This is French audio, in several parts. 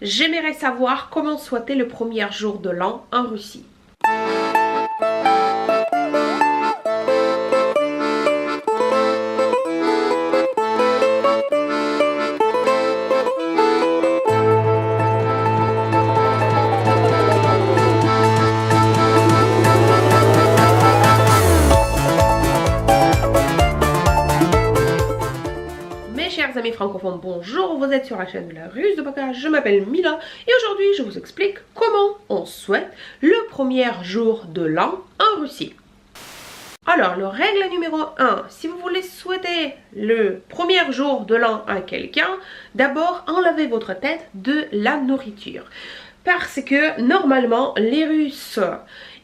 j'aimerais savoir comment souhaiter le premier jour de l'an en Russie. Chers amis francophones, bonjour, vous êtes sur la chaîne de la Russe de Baka, je m'appelle Mila et aujourd'hui je vous explique comment on souhaite le premier jour de l'an en Russie. Alors, la règle numéro 1, si vous voulez souhaiter le premier jour de l'an à quelqu'un, d'abord enlevez votre tête de la nourriture. Parce que normalement, les Russes,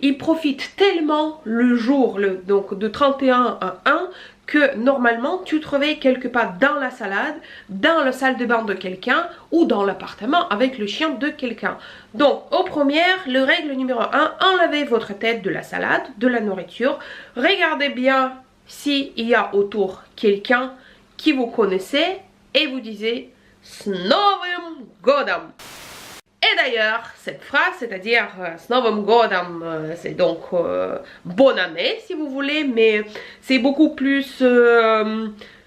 ils profitent tellement le jour, donc de 31 à 1, que normalement tu te réveilles quelque part dans la salade, dans la salle de bain de quelqu'un ou dans l'appartement avec le chien de quelqu'un. Donc au premier, le règle numéro 1, enlevez votre tête de la salade, de la nourriture. Regardez bien s'il y a autour quelqu'un qui vous connaissez et vous disiez S Novym Godom. Et d'ailleurs, cette phrase, c'est-à-dire S Novym Godom, c'est donc bonne année si vous voulez, mais c'est beaucoup plus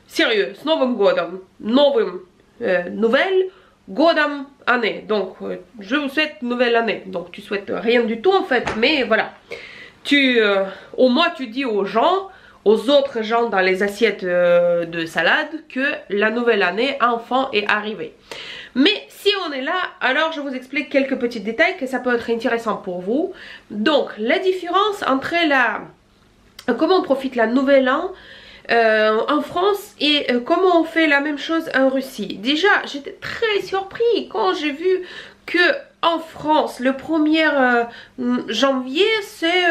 sérieux. S Novym Godom, Novym, nouvelle, Godom, année. Donc, je vous souhaite nouvelle année. Donc, tu souhaites rien du tout en fait, mais voilà. Au moins, tu dis aux gens, aux autres gens dans les assiettes de salade que la nouvelle année enfin est arrivée. Mais si on est là, alors je vous explique quelques petits détails que ça peut être intéressant pour vous. Donc, la différence entre comment on profite la nouvelle an en France et comment on fait la même chose en Russie. Déjà, j'étais très surpris quand j'ai vu que en France, le 1er janvier, c'est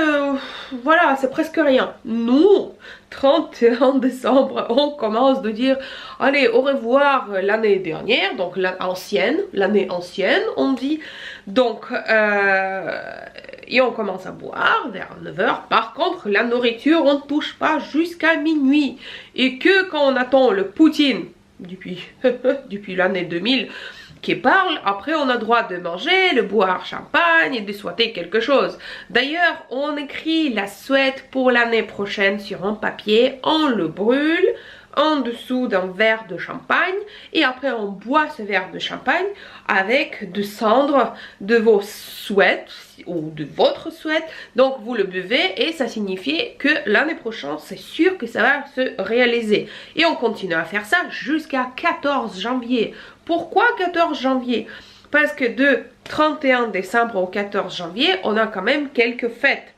voilà, c'est presque rien. Nous, 31 décembre, on commence de dire allez, au revoir l'année dernière, donc l'année ancienne, on dit. Donc, et on commence à boire vers 9 h. Par contre, la nourriture, on ne touche pas jusqu'à minuit. Et que quand on attend le Poutine, depuis l'année 2000, qui parle, après on a droit de manger, de boire champagne et de souhaiter quelque chose. D'ailleurs, on écrit la souhaite pour l'année prochaine sur un papier, on le brûle en dessous d'un verre de champagne et après on boit ce verre de champagne avec de cendres de vos souhaits ou de votre souhait. Donc vous le buvez et ça signifie que l'année prochaine c'est sûr que ça va se réaliser. Et on continue à faire ça jusqu'à 14 janvier. Pourquoi 14 janvier? Parce que de 31 décembre au 14 janvier, on a quand même quelques fêtes.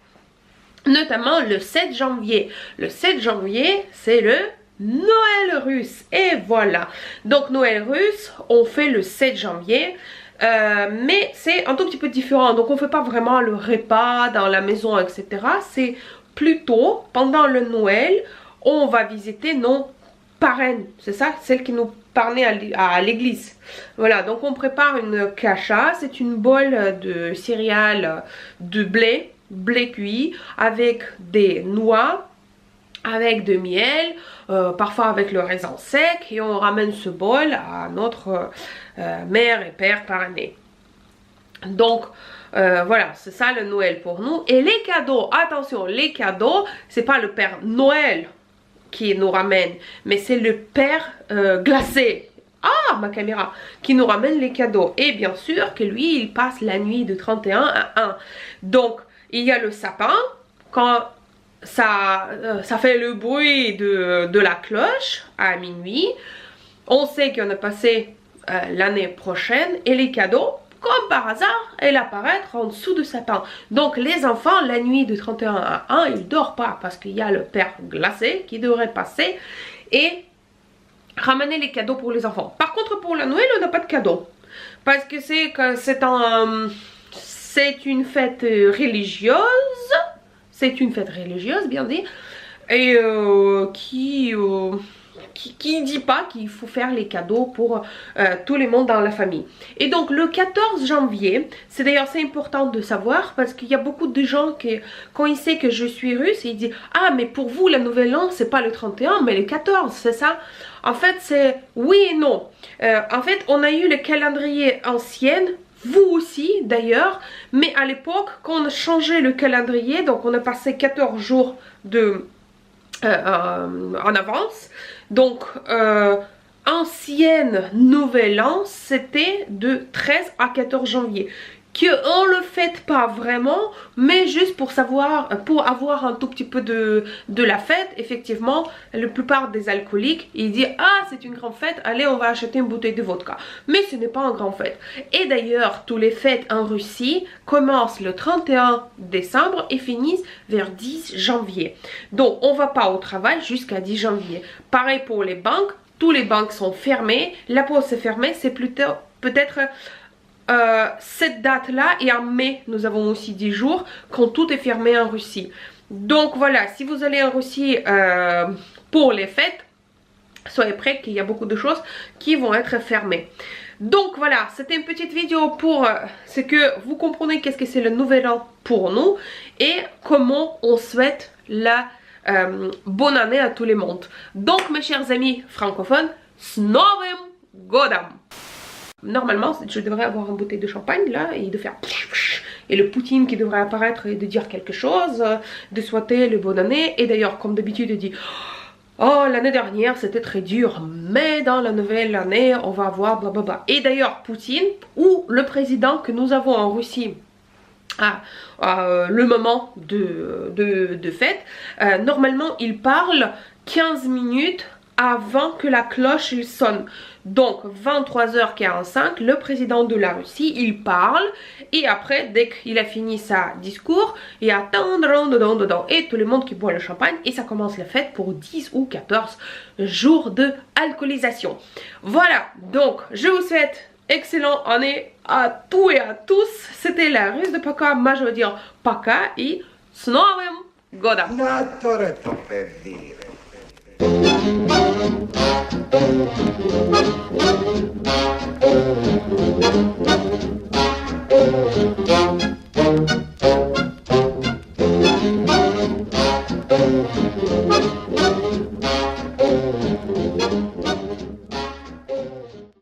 Notamment le 7 janvier. Le 7 janvier, c'est le Noël russe. Et voilà. Donc Noël russe, on fait le 7 janvier. Mais c'est un tout petit peu différent. Donc on ne fait pas vraiment le repas dans la maison, etc. C'est plutôt pendant le Noël, on va visiter nos parraines. C'est ça, celles qui nous parler à l'église. Voilà, donc on prépare une kasha, c'est une bolle de céréales de blé cuit avec des noix, avec de miel, parfois avec le raisin sec, et on ramène ce bol à notre mère et père par année. Donc voilà, c'est ça le Noël pour nous. Et les cadeaux, attention, les cadeaux, c'est pas le Père Noël qui nous ramène, mais c'est le père glacé, ah ma caméra, qui nous ramène les cadeaux. Et bien sûr que lui il passe la nuit de 31 à 1. Donc il y a le sapin, quand ça fait le bruit de la cloche à minuit, on sait qu'on a passé l'année prochaine. Et les cadeaux, comme par hasard, elles apparaître en dessous du sapin. Donc les enfants, la nuit de 31 à 1, ils ne dorment pas parce qu'il y a le père glacé qui devrait passer et ramener les cadeaux pour les enfants. Par contre, pour la Noël, on n'a pas de cadeaux. Parce que c'est une fête religieuse. C'est une fête religieuse, bien dit. Et qui dit pas qu'il faut faire les cadeaux pour tout le monde dans la famille. Et donc le 14 janvier, c'est d'ailleurs c'est important de savoir parce qu'il y a beaucoup de gens qui, quand ils savent que je suis russe, ils disent ah mais pour vous le nouvel an c'est pas le 31 mais le 14, c'est ça? En fait c'est oui et non. En fait on a eu le calendrier ancien, vous aussi d'ailleurs, mais à l'époque quand on a changé le calendrier, donc on a passé 14 jours de en avance, donc ancienne nouvel an c'était de 13 à 14 janvier, qu'on le fête pas vraiment mais juste pour savoir, pour avoir un tout petit peu de la fête. Effectivement la plupart des alcooliques ils disent ah c'est une grande fête, allez on va acheter une bouteille de vodka, mais ce n'est pas une grande fête. Et d'ailleurs tous les fêtes en Russie commencent le 31 décembre et finissent vers 10 janvier, donc on va pas au travail jusqu'à 10 janvier. Pareil pour les banques, tous les banques sont fermées, la poste est fermée, c'est plutôt peut-être cette date là, et en mai nous avons aussi 10 jours quand tout est fermé en Russie. Donc voilà, si vous allez en Russie pour les fêtes, soyez prêts qu'il y a beaucoup de choses qui vont être fermées. Donc voilà, c'était une petite vidéo pour ce que vous comprenez qu'est-ce que c'est le nouvel an pour nous et comment on souhaite la bonne année à tout le monde. Donc mes chers amis francophones, s Novym Godam! Normalement, je devrais avoir une bouteille de champagne là et de faire et le Poutine qui devrait apparaître et de dire quelque chose, de souhaiter le bonne année. Et d'ailleurs, comme d'habitude, il dit oh l'année dernière c'était très dur, mais dans la nouvelle année on va avoir blablabla. Et d'ailleurs, Poutine ou le président que nous avons en Russie à le moment de fête, normalement il parle 15 minutes avant que la cloche il sonne. Donc 23h45 le président de la Russie il parle et après dès qu'il a fini sa discours il y a dedans et tout le monde qui boit le champagne et ça commence la fête pour 10 ou 14 jours de alcoolisation. Voilà, donc je vous souhaite excellente année à tous et à tous. C'était la Russe de Paka, moi je veux dire Paka et s Novym Godam.